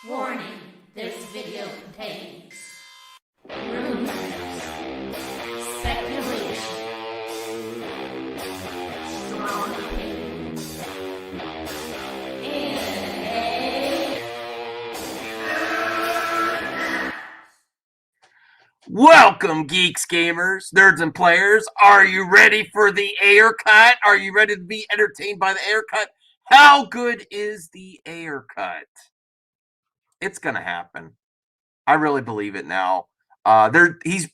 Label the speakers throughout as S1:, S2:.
S1: Warning, this video contains rumors, speculation, strong opinions,
S2: Welcome, geeks, gamers, nerds, and players. Are you ready for the Ayer cut? Are you ready to be entertained by the Ayer cut? How good is the Ayer cut? It's gonna happen. I really believe it now. He's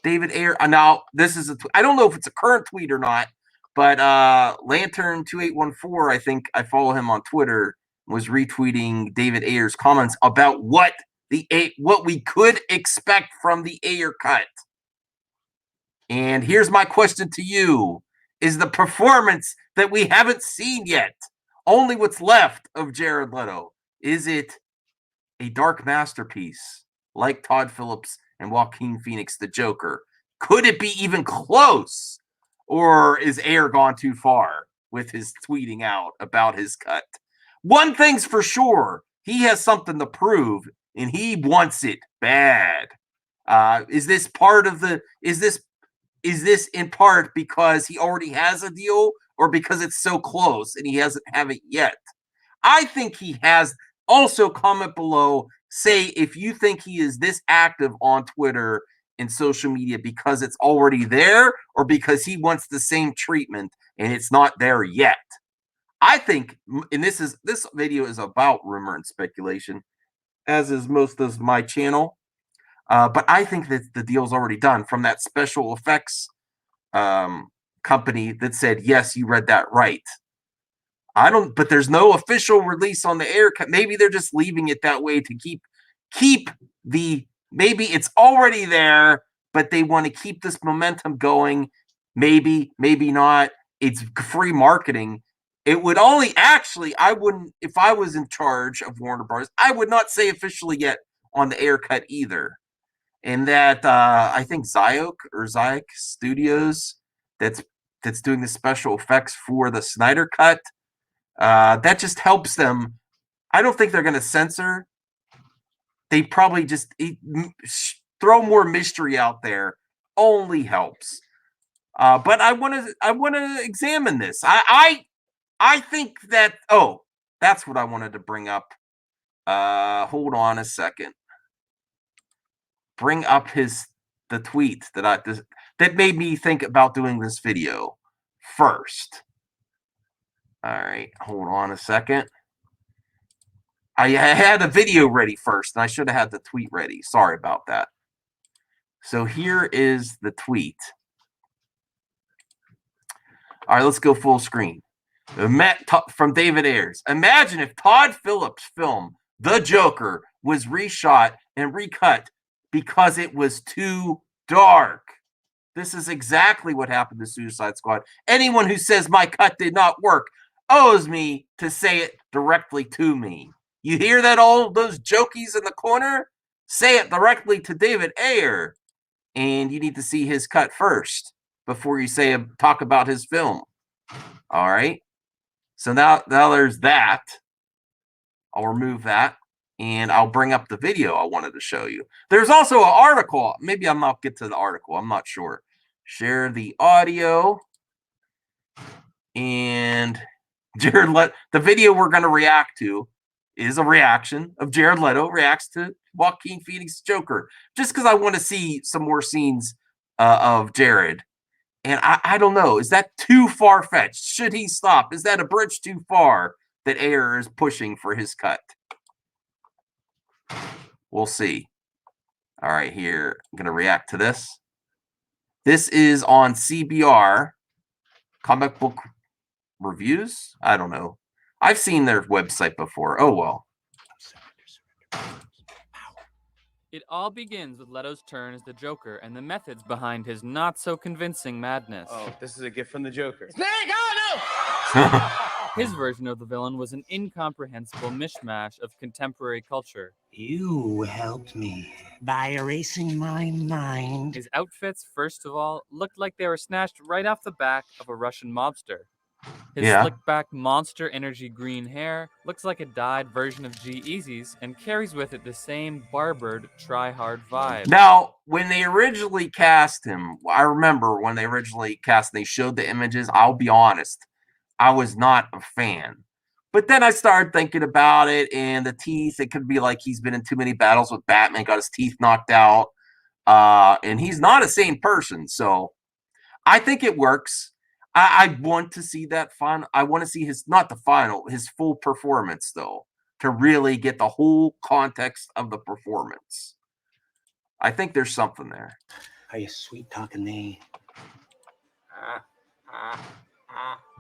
S2: David Ayer. Now this is I don't know if it's a current tweet or not, but Lantern2814, I think I follow him on Twitter, was retweeting David Ayer's comments about what we could expect from the Ayer cut. And here's my question to you: is the performance that we haven't seen yet, only what's left of Jared Leto, is it a dark masterpiece like Todd Phillips and Joaquin Phoenix, the Joker? Could it be even close? Or is Ayer gone too far with his tweeting out about his cut? One thing's for sure, he has something to prove, and he wants it bad. Is this in part because he already has a deal, or because it's so close and he hasn't have it yet? I think he has. Also, comment below, say if you think he is this active on Twitter and social media because it's already there, or because he wants the same treatment and it's not there yet. I think, and this video is about rumor and speculation, as is most of my channel. But I think that the deal's already done from that special effects company that said, yes, you read that right. But there's no official release on the Ayer cut. Maybe they're just leaving it that way to keep maybe it's already there, but they want to keep this momentum going. Maybe not. It's free marketing. It would only I wouldn't, if I was in charge of Warner Bros., I would not say officially yet on the Ayer cut either. And that I think Zyok Studios that's doing the special effects for the Snyder cut, that just helps them. I don't think they're going to censor. They probably just throw more mystery out there. Only helps. But I want to examine this. I think that. Oh, that's what I wanted to bring up. Hold on a second. Bring up the tweet that made me think about doing this video first. All right, hold on a second. I had a video ready first, and I should have had the tweet ready. Sorry about that. So here is the tweet. All right, let's go full screen. From David Ayers. Imagine if Todd Phillips' film, The Joker, was reshot and recut because it was too dark. This is exactly what happened to Suicide Squad. Anyone who says my cut did not work owes me to say it directly to me. You hear that, all those jokies in the corner? Say it directly to David Ayer. And you need to see his cut first before you talk about his film. All right? So now there's that. I'll remove that, and I'll bring up the video I wanted to show you. There's also an article. Maybe I'll get to the article. I'm not sure. Share the audio. And the video we're going to react to is a reaction of Jared Leto reacts to Joaquin Phoenix Joker, just because I want to see some more scenes of Jared. And I don't know, is that too far-fetched? Should he stop? Is that a bridge too far that Ayer is pushing for his cut? We'll see. All right, here, I'm going to react to this. This is on CBR, Comic Book Reviews? I don't know. I've seen their website before. Oh, well.
S3: It all begins with Leto's turn as the Joker and the methods behind his not-so-convincing madness.
S4: Oh, this is a gift from the Joker.
S5: Snake! Oh, no!
S3: His version of the villain was an incomprehensible mishmash of contemporary culture.
S5: You helped me by erasing my mind.
S3: His outfits, first of all, looked like they were snatched right off the back of a Russian mobster. His
S2: Yeah.
S3: slick back Monster Energy green hair looks like a dyed version of G-Eazy's and carries with it the same barbered, try-hard vibe.
S2: Now, when they originally cast him, I remember when they originally cast, they showed the images. I'll be honest, I was not a fan. But then I started thinking about it, and the teeth, it could be like he's been in too many battles with Batman, got his teeth knocked out. And he's not a sane person. So I think it works. I want to see that fun. I want to see his, not the final, his full performance, though, to really get the whole context of the performance. I think there's something there.
S5: Are you sweet talking me?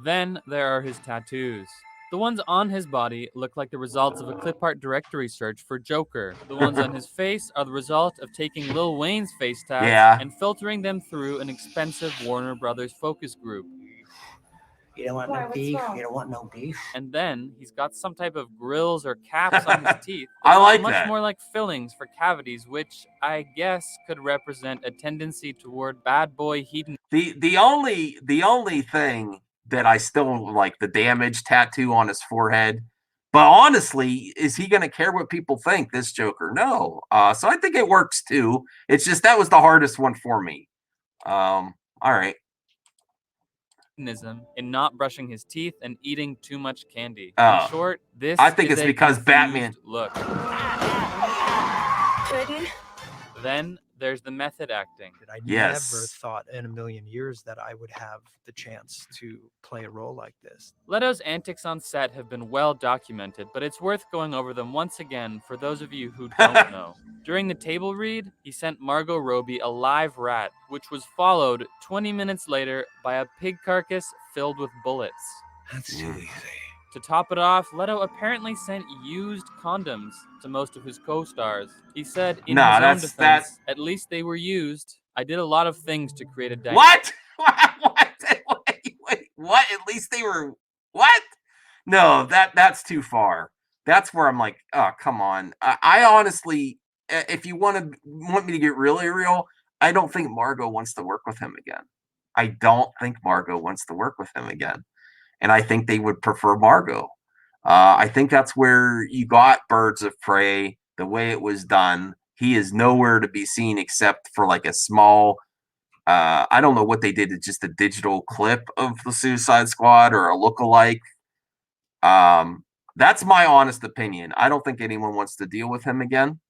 S3: Then there are his tattoos. The ones on his body look like the results of a clip art directory search for Joker. The ones on his face are the result of taking Lil Wayne's face tats
S2: Yeah.
S3: and filtering them through an expensive Warner Brothers focus group.
S5: You don't want
S1: Why,
S5: no
S1: what's
S5: beef?
S1: wrong?
S5: You don't want no beef?
S3: And then he's got some type of grills or caps on his teeth
S2: I
S3: look
S2: like
S3: much
S2: that.
S3: more like fillings for cavities, which I guess could represent a tendency toward bad boy hedonism.
S2: The only thing that I still like, the damage tattoo on his forehead. But honestly, is he going to care what people think, this Joker? No. So I think it works too. It's just that was the hardest one for me. All right.
S3: In not brushing his teeth and eating too much candy.
S2: Oh.
S3: In short, this
S2: I think
S3: is
S2: it's
S3: a
S2: because
S3: confused
S2: Batman-
S3: look.
S1: Couldn't.
S3: Then there's the method acting.
S4: I
S2: Yes.
S4: never thought in a million years that I would have the chance to play a role like this.
S3: Leto's antics on set have been well documented, but it's worth going over them once again for those of you who don't know. During the table read, he sent Margot Robbie a live rat, which was followed 20 minutes later by a pig carcass filled with bullets.
S5: That's too easy.
S3: To top it off, Leto apparently sent used condoms to most of his co-stars. He said in
S2: Nah,
S3: his own
S2: that's-
S3: defense, at least they were used. I did a lot of things to create a dynamic.
S2: What? Wait, what? At least they were what? No, that's too far. That's where I'm like, oh, come on. I honestly, if you want me to get really real, I don't think Margot wants to work with him again. I don't think Margot wants to work with him again. And I think they would prefer Margot. I think that's where you got Birds of Prey, the way it was done. He is nowhere to be seen except for like a small, I don't know what they did. It's just a digital clip of the Suicide Squad or a lookalike. That's my honest opinion. I don't think anyone wants to deal with him again.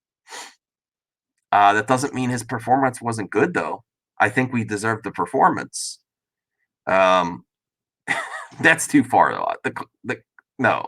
S2: That doesn't mean his performance wasn't good, though. I think we deserve the performance. That's too far, though. No.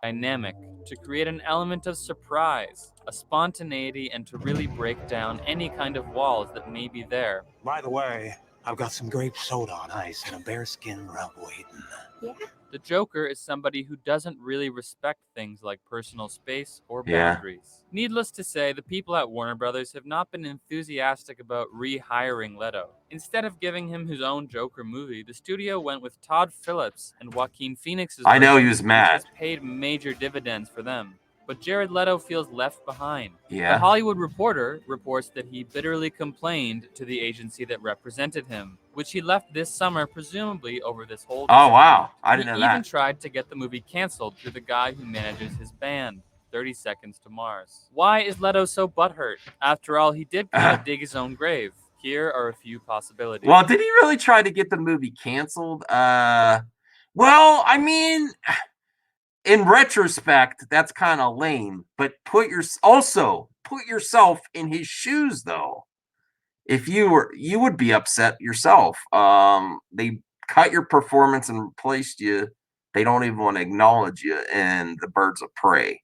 S3: Dynamic to create an element of surprise, a spontaneity, and to really break down any kind of walls that may be there.
S5: By the way, I've got some grape soda on ice and a bearskin rub waiting.
S1: Yeah.
S3: The Joker is somebody who doesn't really respect things like personal space or
S2: Yeah.
S3: boundaries. Needless to say, the people at Warner Brothers have not been enthusiastic about rehiring Leto. Instead of giving him his own Joker movie, the studio went with Todd Phillips and Joaquin Phoenix's
S2: I know he
S3: version,
S2: was
S3: which
S2: mad.
S3: has paid major dividends for them. But Jared Leto feels left behind. The
S2: Yeah.
S3: Hollywood Reporter reports that he bitterly complained to the agency that represented him, which he left this summer, presumably over this whole
S2: Oh, wow.
S3: disagreement.
S2: I didn't know
S3: He
S2: that.
S3: even tried to get the movie canceled through the guy who manages his band, 30 Seconds to Mars. Why is Leto so butthurt? After all, he did kind of dig his own grave. Here are a few possibilities.
S2: Well, did he really try to get the movie canceled? Well, I mean, in retrospect, that's kind of lame. But put yourself in his shoes, though. If you would be upset yourself. They cut your performance and replaced you. They don't even want to acknowledge you in the Birds of Prey.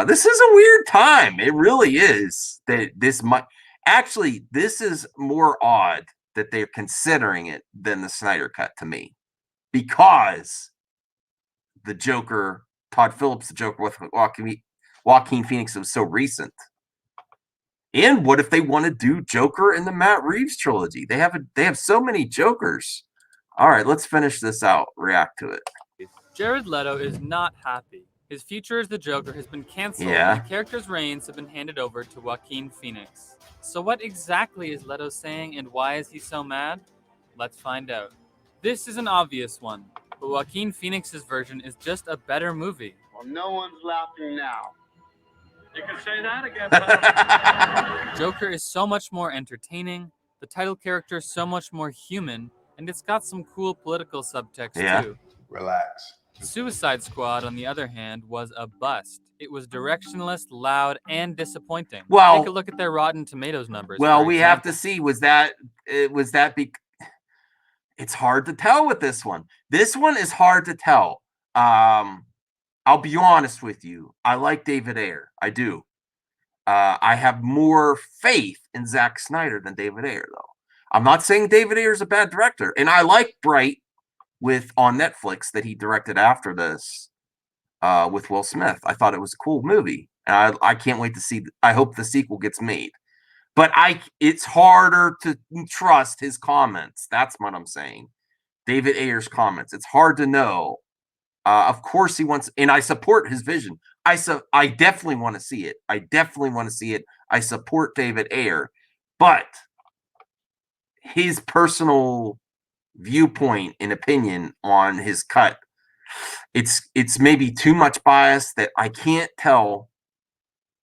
S2: This is a weird time. It really is. That this might actually, this is more odd that they're considering it than the Snyder Cut to me, because the Joker, Todd Phillips, the Joker with Joaquin Phoenix was so recent. And what if they want to do Joker in the Matt Reeves trilogy? They have so many Jokers. All right, let's finish this out. React to it.
S3: Jared Leto is not happy. His future as the Joker has been canceled,
S2: Yeah.
S3: and the character's reins have been handed over to Joaquin Phoenix. So what exactly is Leto saying, and why is he so mad? Let's find out. This is an obvious one, but Joaquin Phoenix's version is just a better movie.
S6: Well, no one's laughing now.
S7: You can say that again, pal.
S3: Joker is so much more entertaining, the title character so much more human, and it's got some cool political subtext
S2: Yeah.
S3: too.
S6: Relax.
S3: Suicide Squad, on the other hand, was a bust. It was directionless, loud, and disappointing.
S2: Well-
S3: take a look at their Rotten Tomatoes numbers.
S2: Well,
S3: for
S2: we have to
S3: example.
S2: see, was that it's hard to tell with this one. This one is hard to tell. I'll be honest with you. I like David Ayer. I do. I have more faith in Zack Snyder than David Ayer, though. I'm not saying David Ayer is a bad director, and I like Bright on Netflix that he directed after this with Will Smith. I thought it was a cool movie, and I can't wait to see. I hope the sequel gets made. But it's harder to trust his comments. That's what I'm saying. David Ayer's comments. It's hard to know. Of course he wants, and I support his vision. I definitely want to see it. I support David Ayer, but his personal viewpoint and opinion on his cut, it's maybe too much bias that I can't tell.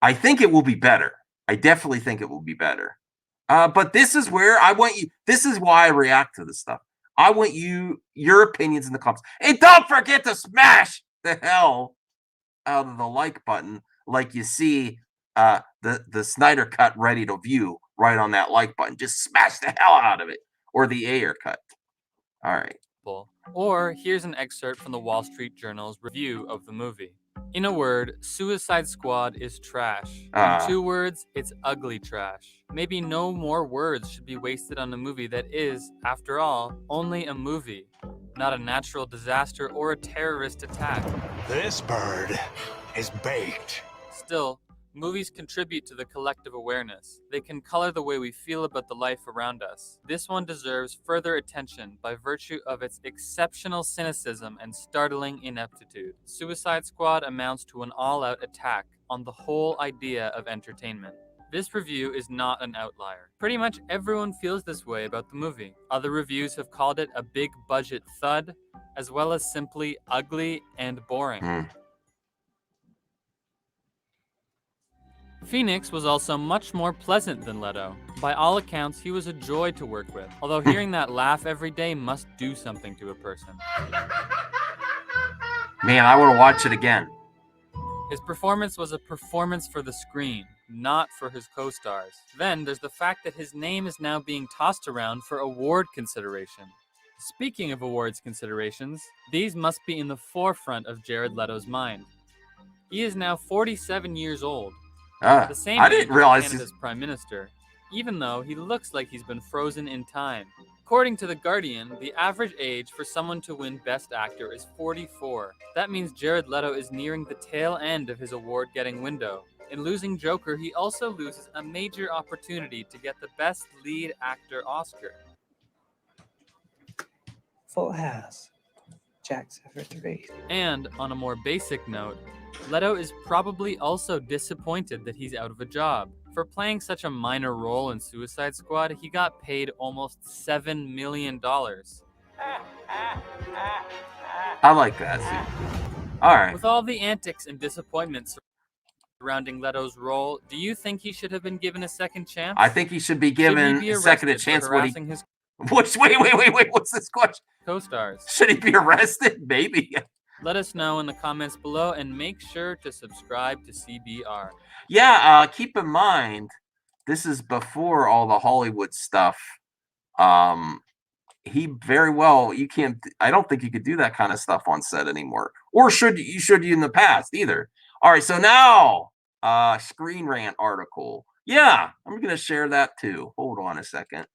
S2: I think it will be better. I definitely think it will be better. But this is where I want you. This is why I react to this stuff. I want your opinions in the comments. And don't forget to smash the hell out of the like button, like you see the Snyder cut ready to view right on that like button. Just smash the hell out of it. Or the Ayer cut. All right.
S3: Or here's an excerpt from the Wall Street Journal's review of the movie. In a word, Suicide Squad is trash. In 2 words, it's ugly trash. Maybe no more words should be wasted on a movie that is, after all, only a movie, not a natural disaster or a terrorist attack.
S5: This bird is baked.
S3: Still, movies contribute to the collective awareness. They can color the way we feel about the life around us. This one deserves further attention by virtue of its exceptional cynicism and startling ineptitude. Suicide Squad amounts to an all-out attack on the whole idea of entertainment. This review is not an outlier. Pretty much everyone feels this way about the movie. Other reviews have called it a big-budget thud, as well as simply ugly and boring. Phoenix was also much more pleasant than Leto. By all accounts, he was a joy to work with, although hearing that laugh every day must do something to a person.
S2: Man, I want to watch it again.
S3: His performance was a performance for the screen, not for his co-stars. Then there's the fact that his name is now being tossed around for award consideration. Speaking of awards considerations, these must be in the forefront of Jared Leto's mind. He is now 47 years old. The same
S2: I
S3: age
S2: didn't
S3: as
S2: realize
S3: Canada's Prime Minister, even though he looks like he's been frozen in time. According to The Guardian, the average age for someone to win Best Actor is 44. That means Jared Leto is nearing the tail end of his award-getting window. In losing Joker, he also loses a major opportunity to get the Best Lead Actor Oscar.
S8: Full house. Jack's for 3.
S3: And, on a more basic note, Leto is probably also disappointed that he's out of a job. For playing such a minor role in Suicide Squad, he got paid almost $7 million.
S2: I like that too. All right.
S3: With all the antics and disappointments surrounding Leto's role, do you think he should have been given a second chance?
S2: I think he should be
S3: Should
S2: given
S3: he be
S2: a second
S3: arrested for
S2: chance.
S3: harassing his
S2: Wait. What's this question?
S3: co-stars?
S2: Should he be arrested? Maybe.
S3: Let us know in the comments below and make sure to subscribe to CBR.
S2: Yeah, keep in mind, this is before all the Hollywood stuff. He very well, you can't, I don't think you could do that kind of stuff on set anymore. Or should you in the past either. All right, so now, Screen Rant article. Yeah, I'm going to share that too. Hold on a second.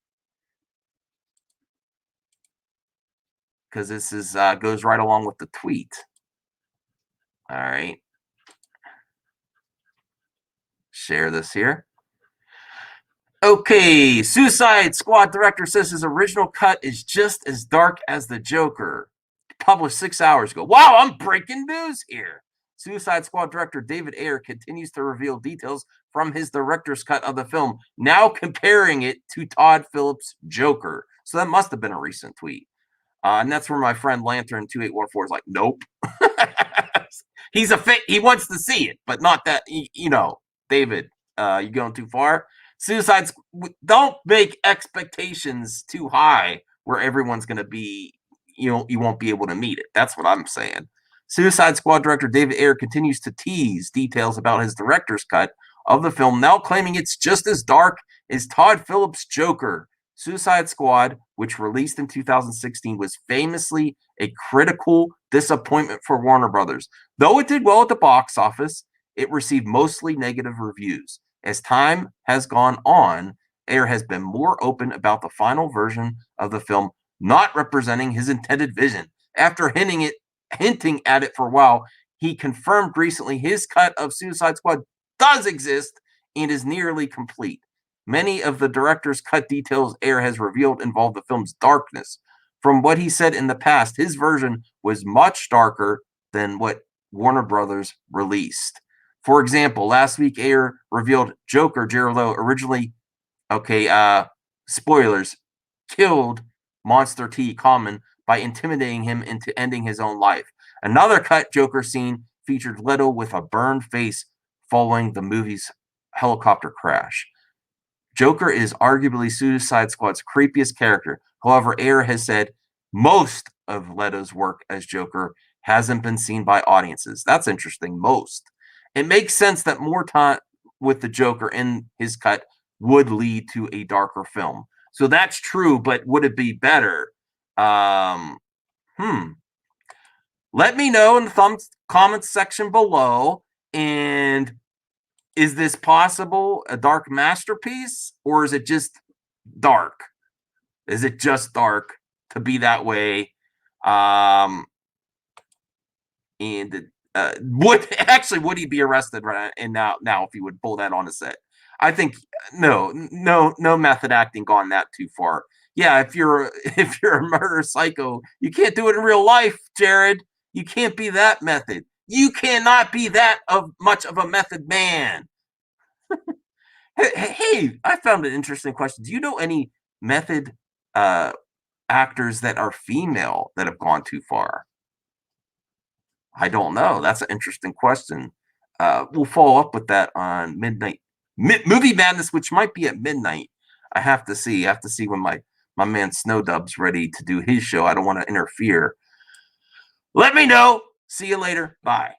S2: Because this is goes right along with the tweet. All right. Share this here. Okay, Suicide Squad director says his original cut is just as dark as the Joker. Published 6 hours ago. Wow, I'm breaking news here. Suicide Squad director David Ayer continues to reveal details from his director's cut of the film, now comparing it to Todd Phillips' Joker. So that must have been a recent tweet. And that's where my friend Lantern 2814 is like, nope. He's a fit. He wants to see it, but not that. David, you going too far. Suicides. Don't make expectations too high where everyone's going to be. You won't be able to meet it. That's what I'm saying. Suicide Squad director David Ayer continues to tease details about his director's cut of the film, now claiming it's just as dark as Todd Phillips' Joker. Suicide Squad, which released in 2016, was famously a critical disappointment for Warner Brothers. Though it did well at the box office, it received mostly negative reviews. As time has gone on, Ayer has been more open about the final version of the film not representing his intended vision. After hinting at it for a while, he confirmed recently his cut of Suicide Squad does exist and is nearly complete. Many of the director's cut details Ayer has revealed involve the film's darkness. From what he said in the past, his version was much darker than what Warner Brothers released. For example, last week Ayer revealed Joker, Jared Leto, originally, spoilers, killed Monster T. Common by intimidating him into ending his own life. Another cut Joker scene featured Leto with a burned face following the movie's helicopter crash. Joker is arguably Suicide Squad's creepiest character. However, Ayer has said most of Leto's work as Joker hasn't been seen by audiences. That's interesting. Most. It makes sense that more time with the Joker in his cut would lead to a darker film. So that's true, but would it be better? Let me know in the comments section below. And is this possible a dark masterpiece, or is it just dark? Is it just dark to be that way? And would he be arrested right now if he would pull that on a set? I think no method acting gone that too far. Yeah, if you're a murder psycho, you can't do it in real life, Jared. You can't be that method. You cannot be that much of a method man. Hey, I found an interesting question. Do you know any method actors that are female that have gone too far? I don't know. That's an interesting question. We'll follow up with that on midnight movie madness, which might be at midnight. I have to see. I have to see when my man Snowdub's ready to do his show. I don't want to interfere. Let me know. See you later. Bye.